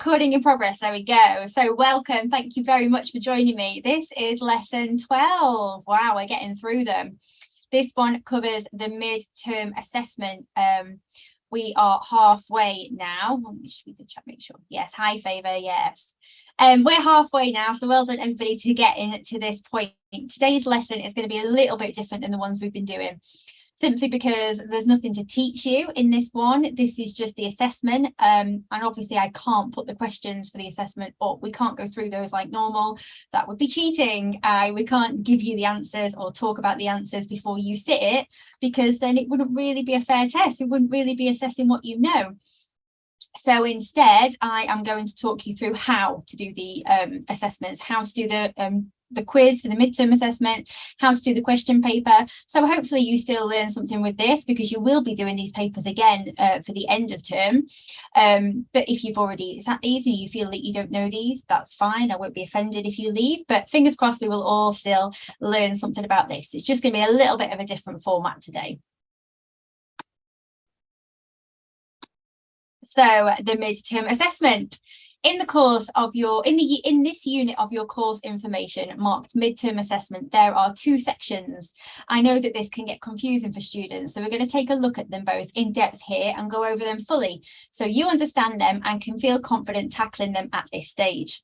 Recording in progress. There we go. So welcome. Thank you very much for joining me. This is lesson 12. Wow, we're getting through them. This one covers the midterm assessment. We are halfway now. Let me just read the chat, make sure. Yes, hi Favour, yes. We're halfway now, so well done everybody to get in to this point. Today's lesson is going to be a little bit different than the ones we've been doing, simply because there's nothing to teach you in this one. This is just the assessment, and obviously I can't put the questions for the assessment up. We can't go through those like normal. That would be cheating. We can't give you the answers or talk about the answers before you sit it, because then it wouldn't really be a fair test. It wouldn't really be assessing what you know. So instead, I am going to talk you through how to do the assessments, how to do the quiz for the midterm assessment, how to do the question paper. So hopefully you still learn something with this, because you will be doing these papers again for the end of term. But if you've already sat these and you feel that you don't know these, that's fine. I won't be offended if you leave, but fingers crossed we will all still learn something about this. It's just going to be a little bit of a different format today. So the midterm assessment. In the course of in this unit of your course information marked midterm assessment, there are two sections. I know that this can get confusing for students, so we're going to take a look at them both in depth here and go over them fully, so you understand them and can feel confident tackling them at this stage.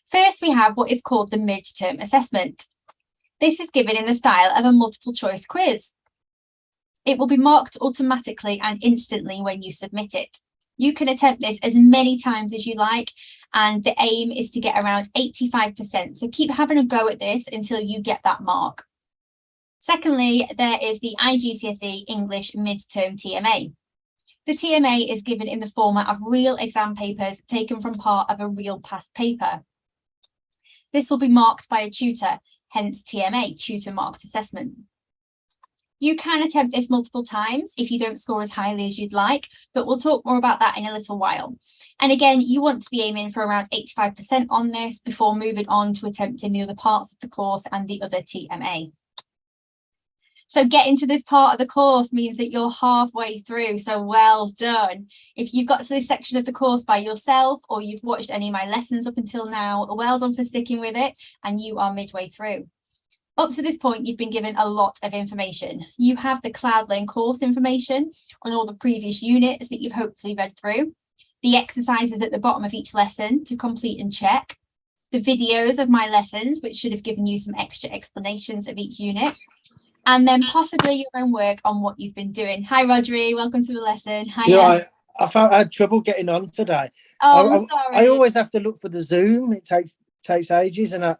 First, we have what is called the midterm assessment. This is given in the style of a multiple choice quiz. It will be marked automatically and instantly when you submit it. You can attempt this as many times as you like, and the aim is to get around 85%. So keep having a go at this until you get that mark. Secondly, there is the IGCSE English Midterm TMA. The TMA is given in the format of real exam papers taken from part of a real past paper. This will be marked by a tutor, hence TMA, tutor marked assessment. You can attempt this multiple times if you don't score as highly as you'd like, but we'll talk more about that in a little while. And again, you want to be aiming for around 85% on this before moving on to attempting the other parts of the course and the other TMA. So getting to this part of the course means that you're halfway through, so well done. If you've got to this section of the course by yourself, or you've watched any of my lessons up until now, well done for sticking with it, and you are midway through. Up to this point, you've been given a lot of information. You have the CloudLearn course information on all the previous units that you've hopefully read through, the exercises at the bottom of each lesson to complete and check, the videos of my lessons, which should have given you some extra explanations of each unit, and then possibly your own work on what you've been doing. Hi, Rodri, welcome to the lesson. Hi. Yeah, I had trouble getting on today. Oh, sorry. I always have to look for the Zoom. It takes ages, and I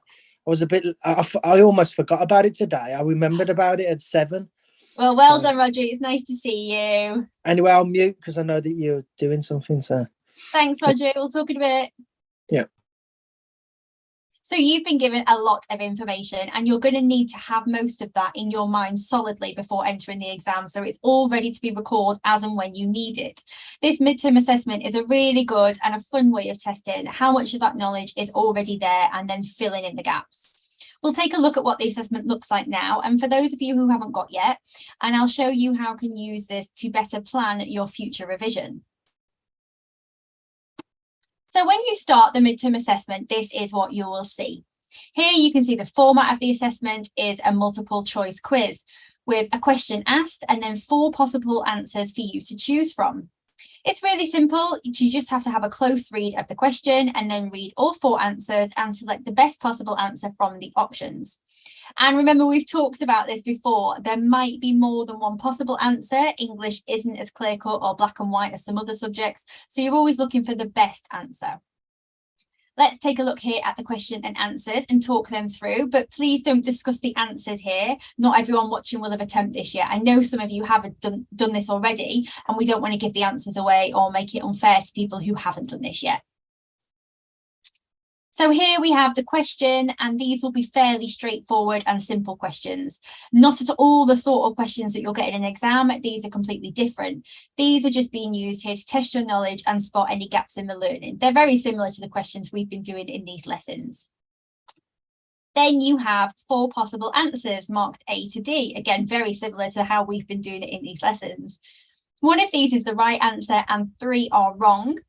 was a bit, I almost forgot about it today. I remembered about it at 7. Well done, Rodri. It's nice to see you. Anyway, I'll mute because I know that you're doing something. So thanks, Rodri. We'll talk in a bit. Yeah. So you've been given a lot of information, and you're going to need to have most of that in your mind solidly before entering the exam, so it's all ready to be recalled as and when you need it. This midterm assessment is a really good and a fun way of testing how much of that knowledge is already there and then filling in the gaps. We'll take a look at what the assessment looks like now, and for those of you who haven't got yet, and I'll show you how you can use this to better plan your future revision. So when you start the midterm assessment, this is what you will see. Here you can see the format of the assessment is a multiple choice quiz with a question asked and then 4 possible answers for you to choose from. It's really simple. You just have to have a close read of the question and then read all 4 answers and select the best possible answer from the options. And remember, we've talked about this before. There might be more than one possible answer. English isn't as clear-cut or black and white as some other subjects, so you're always looking for the best answer. Let's take a look here at the question and answers and talk them through, but please don't discuss the answers here. Not everyone watching will have attempted this yet. I know some of you have done this already, and we don't want to give the answers away or make it unfair to people who haven't done this yet. So here we have the question, and these will be fairly straightforward and simple questions. Not at all the sort of questions that you'll get in an exam. These are completely different. These are just being used here to test your knowledge and spot any gaps in the learning. They're very similar to the questions we've been doing in these lessons. Then you have 4 possible answers marked A to D. Again, very similar to how we've been doing it in these lessons. One of these is the right answer and 3 are wrong.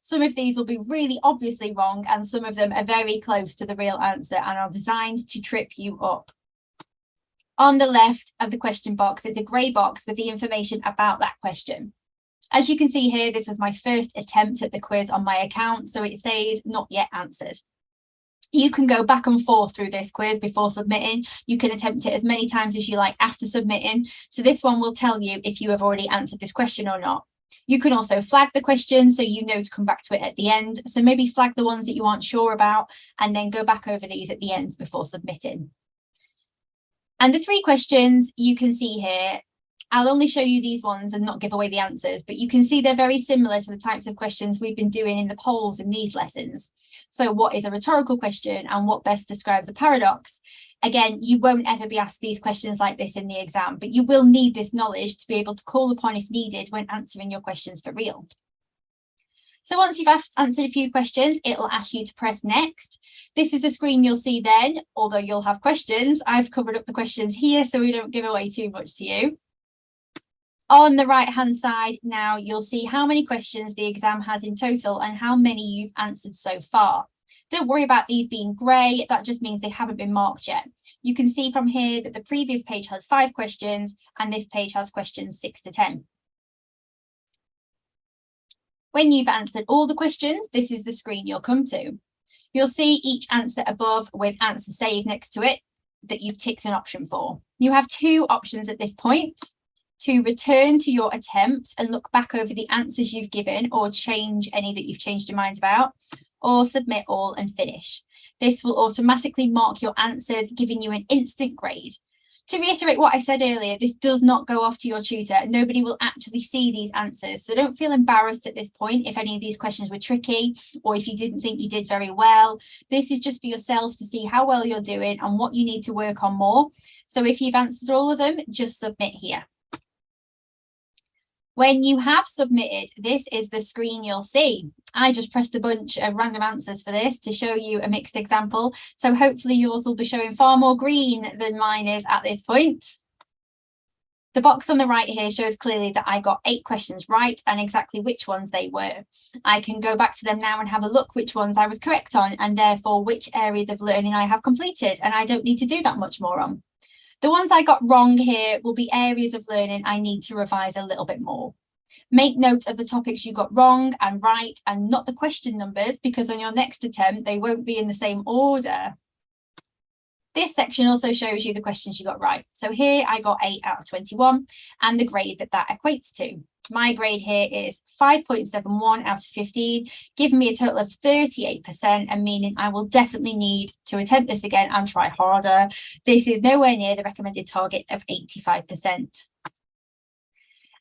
Some of these will be really obviously wrong, and some of them are very close to the real answer and are designed to trip you up. On the left of the question box is a grey box with the information about that question. As you can see here, this was my first attempt at the quiz on my account, so it says not yet answered. You can go back and forth through this quiz before submitting. You can attempt it as many times as you like after submitting. So this one will tell you if you have already answered this question or not. You can also flag the question so you know to come back to it at the end. So maybe flag the ones that you aren't sure about and then go back over these at the end before submitting. And the 3 questions you can see here, I'll only show you these ones and not give away the answers, but you can see they're very similar to the types of questions we've been doing in the polls in these lessons. So what is a rhetorical question and what best describes a paradox? Again, you won't ever be asked these questions like this in the exam, but you will need this knowledge to be able to call upon if needed when answering your questions for real. So once you've answered a few questions, it'll ask you to press next. This is the screen you'll see then, although you'll have questions. I've covered up the questions here so we don't give away too much to you. On the right hand side now, you'll see how many questions the exam has in total and how many you've answered so far. Don't worry about these being grey, that just means they haven't been marked yet. You can see from here that the previous page had 5 questions and this page has questions 6 to 10. When you've answered all the questions, this is the screen you'll come to. You'll see each answer above with answer saved next to it that you've ticked an option for. You have 2 options at this point: to return to your attempt and look back over the answers you've given or change any that you've changed your mind about, or submit all and finish. This will automatically mark your answers, giving you an instant grade. To reiterate what I said earlier, this does not go off to your tutor. Nobody will actually see these answers. So don't feel embarrassed at this point if any of these questions were tricky or if you didn't think you did very well. This is just for yourself to see how well you're doing and what you need to work on more. So if you've answered all of them, just submit here. When you have submitted, this is the screen you'll see. I just pressed a bunch of random answers for this to show you a mixed example. So hopefully yours will be showing far more green than mine is at this point. The box on the right here shows clearly that I got 8 questions right and exactly which ones they were. I can go back to them now and have a look which ones I was correct on and therefore which areas of learning I have completed, and I don't need to do that much more on. The ones I got wrong here will be areas of learning I need to revise a little bit more. Make note of the topics you got wrong and right and not the question numbers, because on your next attempt, they won't be in the same order. This section also shows you the questions you got right. So here I got 8 out of 21 and the grade that equates to. My grade here is 5.71 out of 15, giving me a total of 38% and meaning I will definitely need to attempt this again and try harder. This is nowhere near the recommended target of 85%.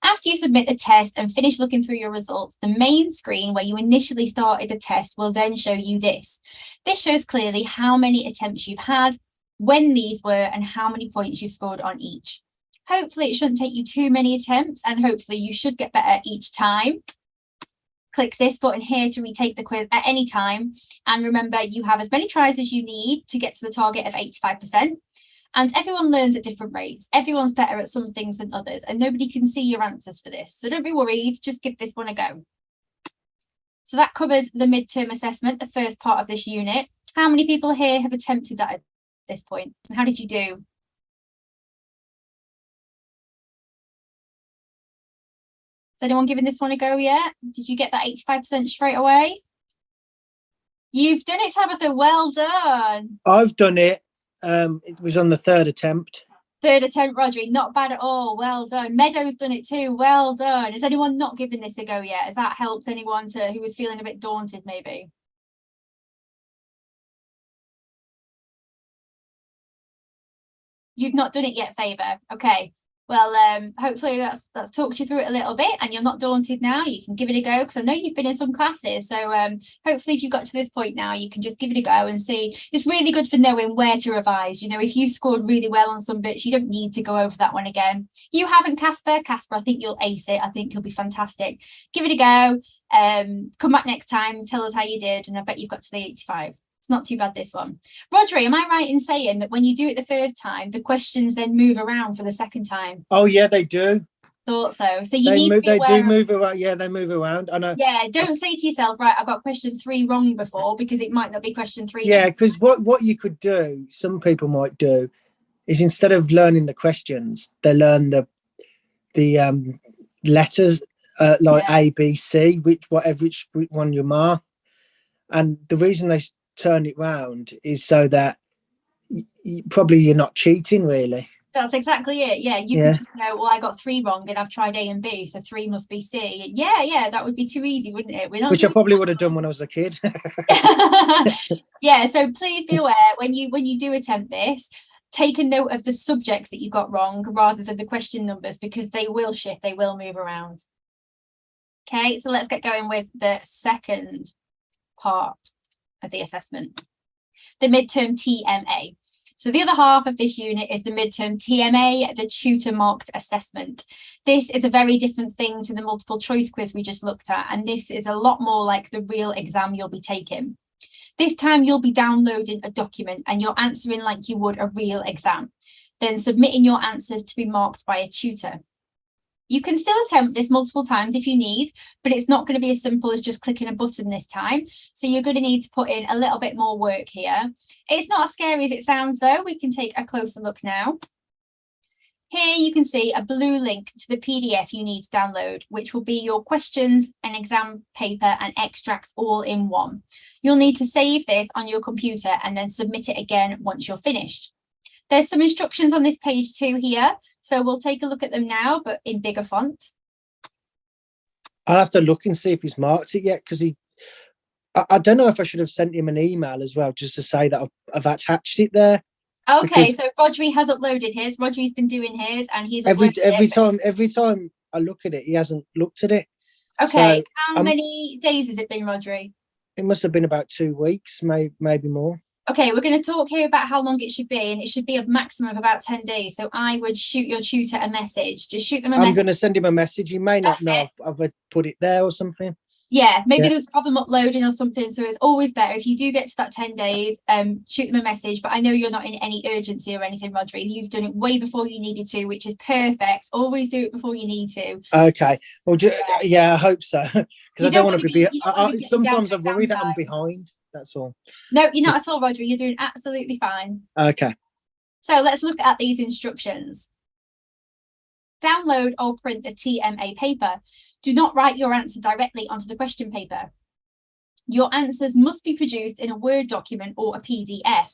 After you submit the test and finish looking through your results, the main screen where you initially started the test will then show you this. This shows clearly how many attempts you've had, when these were, and how many points you've scored on each. Hopefully it shouldn't take you too many attempts and hopefully you should get better each time. Click this button here to retake the quiz at any time. And remember, you have as many tries as you need to get to the target of 85%. And everyone learns at different rates. Everyone's better at some things than others, and nobody can see your answers for this. So don't be worried, just give this one a go. So that covers the midterm assessment, the first part of this unit. How many people here have attempted that at this point? And how did you do? Has anyone given this one a go yet? Did you get that 85% straight away? You've done it, Tabitha. Well done. I've done it. It was on the 3rd attempt. 3rd attempt, Rodri. Not bad at all. Well done. Meadow's done it too. Well done. Has anyone not given this a go yet? Has that helped anyone who was feeling a bit daunted maybe? You've not done it yet, Faber. Okay. Well, hopefully that's talked you through it a little bit and you're not daunted now. You can give it a go because I know you've been in some classes. So hopefully if you've got to this point now, you can just give it a go and see. It's really good for knowing where to revise. You know, if you scored really well on some bits, you don't need to go over that one again. You haven't, Casper. Casper, I think you'll ace it. I think you'll be fantastic. Give it a go. Come back next time. Tell us how you did. And I bet you've got to the 85. It's not too bad, this one. Rodri, am I right in saying that when you do it the first time, the questions then move around for the second time? Oh, yeah, they do. Thought so. So you need to be They aware do move around. Yeah, they move around. I know. Yeah, don't say to yourself, right, I got question 3 wrong before, because it might not be question 3. Yeah, because what you could do, some people might do, is instead of learning the questions, they learn the letters, like A, B, C, which one you mark. And the reason they turn it round is so that probably you're not cheating, really. That's exactly it. Yeah, you could just know, well, I got 3 wrong and I've tried A and B, so 3 must be C. Yeah, that would be too easy, wouldn't it? Which I probably would have done when I was a kid. Yeah, so please be aware when you do attempt this, take a note of the subjects that you got wrong rather than the question numbers, because they will shift, they will move around. Okay, so let's get going with the second part of the assessment, the midterm TMA. So the other half of this unit is the midterm TMA, the tutor marked assessment. This is a very different thing to the multiple choice quiz we just looked at, and this is a lot more like the real exam you'll be taking. This time you'll be downloading a document and you're answering like you would a real exam, then submitting your answers to be marked by a tutor. You can still attempt this multiple times if you need, but it's not going to be as simple as just clicking a button this time. So you're going to need to put in a little bit more work here. It's not as scary as it sounds, though. We can take a closer look now. Here you can see a blue link to the PDF you need to download, which will be your questions, an exam paper and extracts all in one. You'll need to save this on your computer and then submit it again once you're finished. There's some instructions on this page too here, so we'll take a look at them now, but in bigger font. I'll have to look and see if he's marked it yet, because I don't know if I should have sent him an email as well, just to say that I've attached it there. Okay, so Rodri has uploaded his. Rodri's been doing his, and he's every time I look at it, he hasn't looked at it. Okay, so, how many days has it been, Rodri? It must have been about 2 weeks, maybe more. Okay, we're going to talk here about how long it should be, and it should be a maximum of about 10 days. So I would shoot your tutor a message. Just shoot them a message. I'm going to send him a message. He may not know I've put it there or something. Yeah, maybe there was a problem uploading or something. So it's always better if you do get to that 10 days, shoot them a message. But I know you're not in any urgency or anything, Rodri. You've done it way before you needed to, which is perfect. Always do it before you need to. Okay. Well, yeah, I hope so. Because I don't want to be sometimes I worry that I'm behind. That's all. No, you're not at all, Rodri. You're doing absolutely fine. Okay. So let's look at these instructions. Download or print the TMA paper. Do not write your answer directly onto the question paper. Your answers must be produced in a Word document or a PDF.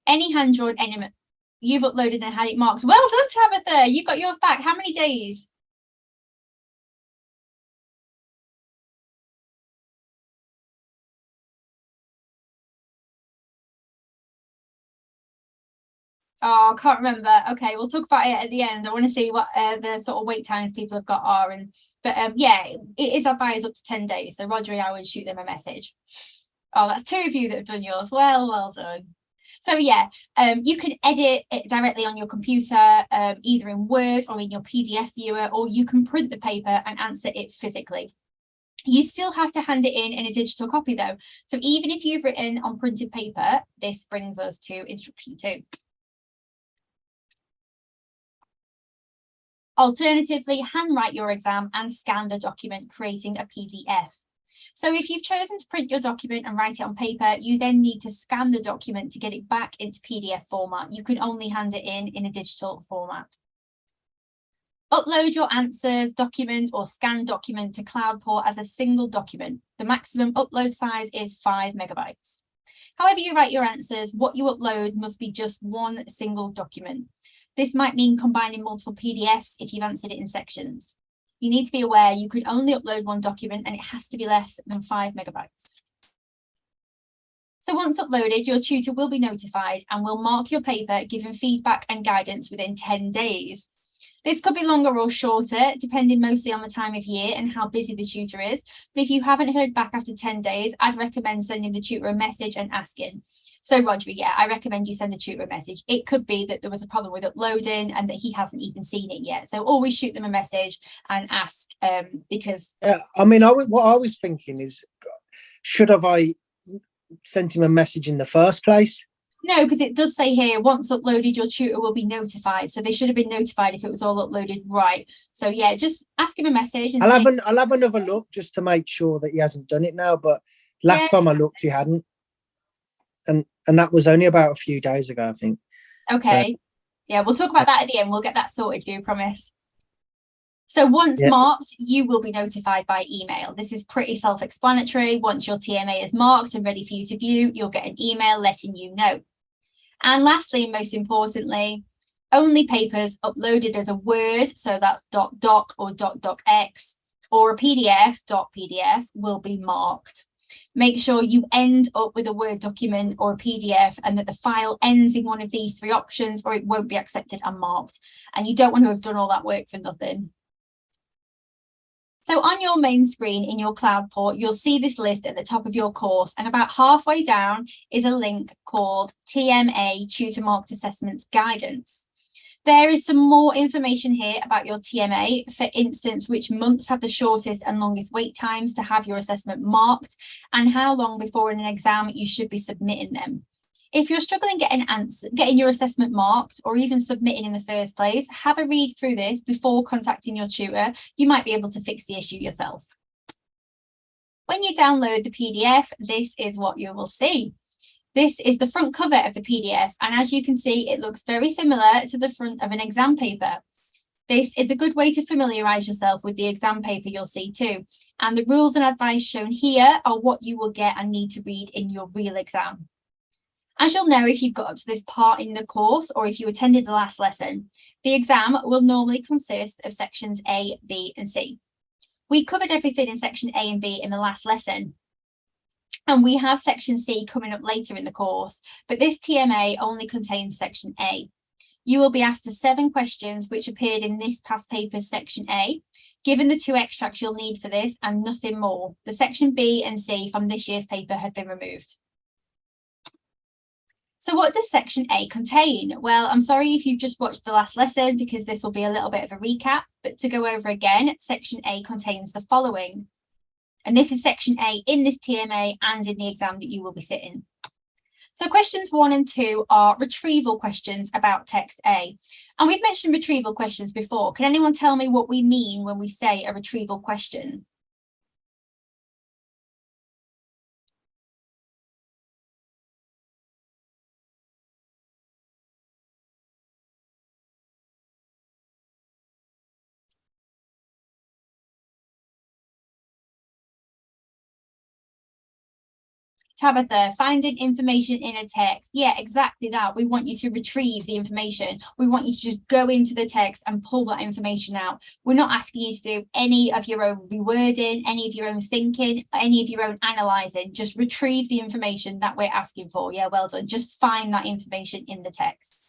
Any hand-drawn element you've uploaded and had it marked. Well done, Tabitha. You got yours back. How many days? Oh, I can't remember. Okay, we'll talk about it at the end. I want to see what the sort of wait times people have got are. Yeah, it is advised up to 10 days. So Rodri, I would shoot them a message. Oh, that's 2 of you that have done yours. Well done. So yeah, you can edit it directly on your computer, either in Word or in your PDF viewer, or you can print the paper and answer it physically. You still have to hand it in a digital copy though. So even if you've written on printed paper, this brings us to instruction 2. Alternatively, handwrite your exam and scan the document, creating a PDF. So if you've chosen to print your document and write it on paper, you then need to scan the document to get it back into PDF format. You can only hand it in a digital format. Upload your answers, document or scanned document to CloudPort as a single document. The maximum upload size is 5 megabytes. However you write your answers, what you upload must be just one single document. This might mean combining multiple PDFs if you've answered it in sections. You need to be aware you could only upload one document and it has to be less than 5 megabytes. So once uploaded, your tutor will be notified and will mark your paper, giving feedback and guidance within 10 days. This could be longer or shorter, depending mostly on the time of year and how busy the tutor is. But if you haven't heard back after 10 days, I'd recommend sending the tutor a message and asking. So Rodri, yeah, I recommend you send the tutor a message. It could be that there was a problem with uploading and that he hasn't even seen it yet. So always shoot them a message and ask, because... I mean, what I was thinking is, should have I sent him a message in the first place? No, because it does say here, once uploaded, your tutor will be notified. So they should have been notified if it was all uploaded right. So yeah, just ask him a message and I'll have another look just to make sure that he hasn't done it now. But last time I looked, he hadn't. And that was only about a few days ago, I think. Okay. So, yeah, we'll talk about that at the end. We'll get that sorted for you, promise. So once marked, you will be notified by email. This is pretty self-explanatory. Once your TMA is marked and ready for you to view, you'll get an email letting you know. And lastly, and most importantly, only papers uploaded as a Word, so that's .doc or .docx, or a PDF will be marked. Make sure you end up with a Word document or a PDF and that the file ends in one of these three options, or it won't be accepted and marked. And you don't want to have done all that work for nothing. So on your main screen in your cloud port, you'll see this list at the top of your course, and about halfway down is a link called TMA Tutor Marked Assessments Guidance. There is some more information here about your TMA, for instance, which months have the shortest and longest wait times to have your assessment marked, and how long before an exam you should be submitting them. If you're struggling getting your assessment marked or even submitting in the first place, have a read through this before contacting your tutor. You might be able to fix the issue yourself. When you download the PDF, this is what you will see. This is the front cover of the PDF, and as you can see, it looks very similar to the front of an exam paper. This is a good way to familiarise yourself with the exam paper you'll see too. And the rules and advice shown here are what you will get and need to read in your real exam. As you'll know if you've got up to this part in the course or if you attended the last lesson, the exam will normally consist of sections A, B and C. We covered everything in section A and B in the last lesson, and we have section C coming up later in the course, but this TMA only contains section A. You will be asked the 7 questions which appeared in this past paper's section A, given the 2 extracts you'll need for this and nothing more. The section B and C from this year's paper have been removed. So what does section A contain? Well, I'm sorry if you've just watched the last lesson because this will be a little bit of a recap, but to go over again, section A contains the following. And this is section A in this TMA and in the exam that you will be sitting. So questions 1 and 2 are retrieval questions about text A. And we've mentioned retrieval questions before. Can anyone tell me what we mean when we say a retrieval question? Tabitha, finding information in a text. Yeah, exactly that. We want you to retrieve the information. We want you to just go into the text and pull that information out. We're not asking you to do any of your own rewording, any of your own thinking, any of your own analysing. Just retrieve the information that we're asking for. Yeah, well done. Just find that information in the text.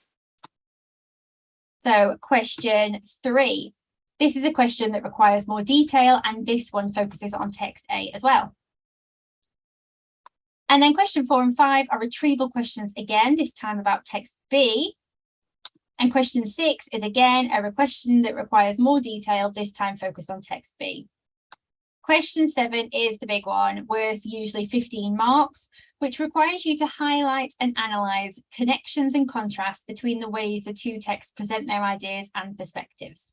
So question 3. This is a question that requires more detail, and this one focuses on text A as well. And then question 4 and 5 are retrieval questions again, this time about text B. And question 6 is again a question that requires more detail, this time focused on text B. Question 7 is the big one, worth usually 15 marks, which requires you to highlight and analyse connections and contrasts between the ways the 2 texts present their ideas and perspectives.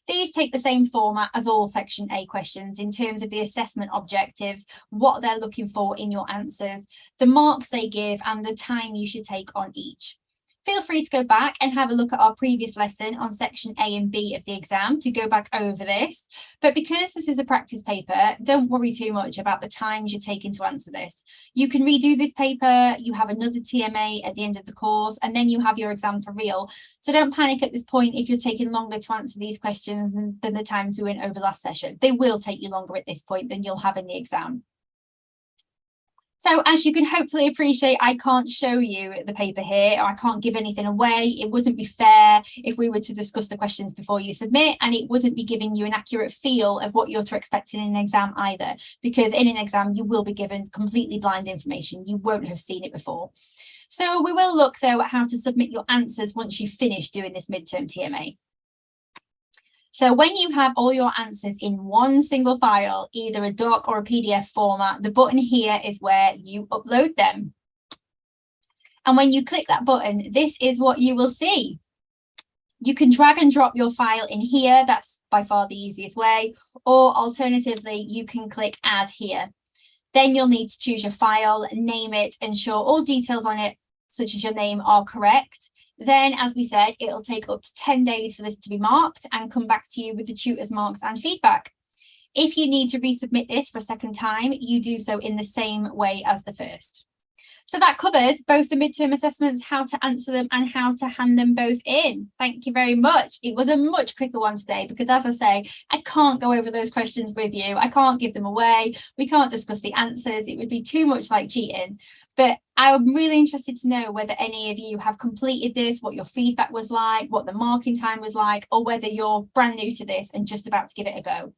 These take the same format as all section A questions in terms of the assessment objectives, what they're looking for in your answers, the marks they give and the time you should take on each. Feel free to go back and have a look at our previous lesson on section A and B of the exam to go back over this. But because this is a practice paper, don't worry too much about the times you're taking to answer this. You can redo this paper, you have another TMA at the end of the course, and then you have your exam for real. So don't panic at this point if you're taking longer to answer these questions than the times we went over last session. They will take you longer at this point than you'll have in the exam. So as you can hopefully appreciate, I can't show you the paper here, or I can't give anything away. It wouldn't be fair if we were to discuss the questions before you submit, and it wouldn't be giving you an accurate feel of what you're to expect in an exam either, because in an exam you will be given completely blind information. You won't have seen it before. So we will look though at how to submit your answers once you've finished doing this midterm TMA. So when you have all your answers in one single file, either a doc or a PDF format, the button here is where you upload them. And when you click that button, this is what you will see. You can drag and drop your file in here. That's by far the easiest way. Or alternatively, you can click add here. Then you'll need to choose your file, name it, ensure all details on it, such as your name, are correct. Then, as we said, it'll take up to 10 days for this to be marked and come back to you with the tutor's marks and feedback. If you need to resubmit this for a second time, you do so in the same way as the first. So that covers both the midterm assessments, how to answer them and how to hand them both in. Thank you very much. It was a much quicker one today because, as I say, I can't go over those questions with you. I can't give them away. We can't discuss the answers. It would be too much like cheating. But I'm really interested to know whether any of you have completed this, what your feedback was like, what the marking time was like, or whether you're brand new to this and just about to give it a go.